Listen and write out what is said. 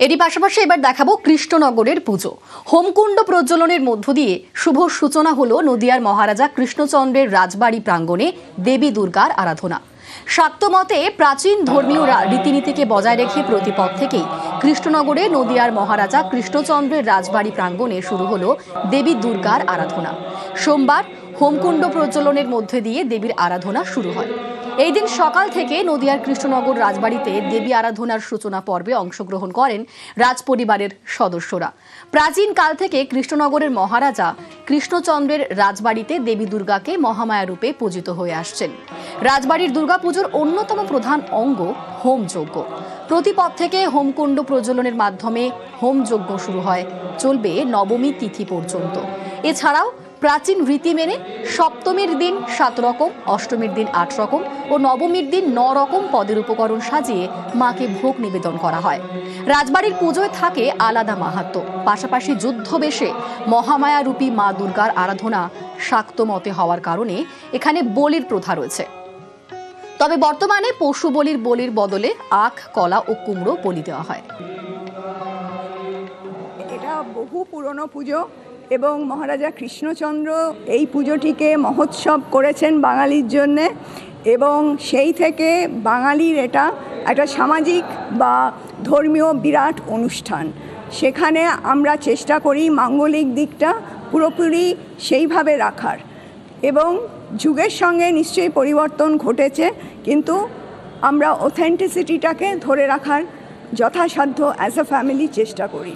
এরই পাশাপাশি এবার দেখাবো কৃষ্ণনগরের পুজো। হোমকুণ্ড প্রজ্বলনের মধ্য দিয়ে শুভ সূচনা হলো নদিয়ার মহারাজা কৃষ্ণচন্দ্রের রাজবাড়ি প্রাঙ্গণে দেবী দুর্গার আরাধনা। শাক্ত মতে প্রাচীন ধর্মীয় রীতিনীতিকে বজায় রেখে প্রতিপদ থেকেই কৃষ্ণনগরে নদিয়ার মহারাজা কৃষ্ণচন্দ্রের রাজবাড়ি প্রাঙ্গণে শুরু হলো দেবী দুর্গার আরাধনা। সোমবার হোমকুণ্ড প্রজ্বলনের মধ্যে দিয়ে দেবীর আরাধনা শুরু হয়। এই দিন সকাল থেকে নদিয়ার কৃষ্ণনগর রাজবাড়িতে দেবী আরাধনার সূচনা পর্বে অংশগ্রহণ করেন রাজপরিবারের সদস্যরা। প্রাচীন কাল থেকে কৃষ্ণনগরের মহারাজা কৃষ্ণচন্দ্রের রাজবাড়িতে দেবী দুর্গাকে মহামায়া রূপে পূজিত হয়ে আসছেন। রাজবাড়ির দুর্গাপুজোর অন্যতম প্রধান অঙ্গ হোমযজ্ঞ। প্রতিপদ থেকে হোমকুণ্ড প্রজ্বলনের মাধ্যমে হোমযজ্ঞ শুরু হয়, চলবে নবমী তিথি পর্যন্ত। এছাড়াও প্রাচীন রীতি মেনে সপ্তমীর দিন 7 রকম, অষ্টমীর দিন 8 রকম ও নবমীর দিন 9 রকম পদের উপকরণ সাজিয়ে মাকে ভোগ নিবেদন করা হয়। রাজবাড়ির পুজোয় থাকে আলাদা মাহাত্ম্য। পাশাপাশি যুদ্ধবেশে মহামায়া রূপী মা দুর্গার আরাধনা শাক্ত মতে হওয়ার কারণে এখানে বলির প্রথা রয়েছে। তবে বর্তমানে পশু বলির বদলে আখ, কলা ও কুমড়ো বলি দেওয়া হয়। এটা বহু পুরনো পুজো এবং মহারাজা কৃষ্ণচন্দ্র এই পুজোটিকে মহোৎসব করেছেন বাঙালির জন্যে, এবং সেই থেকে বাঙালির এটা একটা সামাজিক বা ধর্মীয় বিরাট অনুষ্ঠান। সেখানে আমরা চেষ্টা করি মাঙ্গলিক দিকটা পুরোপুরি সেইভাবে রাখার, এবং যুগের সঙ্গে নিশ্চয়ই পরিবর্তন ঘটেছে, কিন্তু আমরা অথেন্টিসিটিটাকে ধরে রাখার যথাসাধ্য অ্যাজ আ ফ্যামিলি চেষ্টা করি।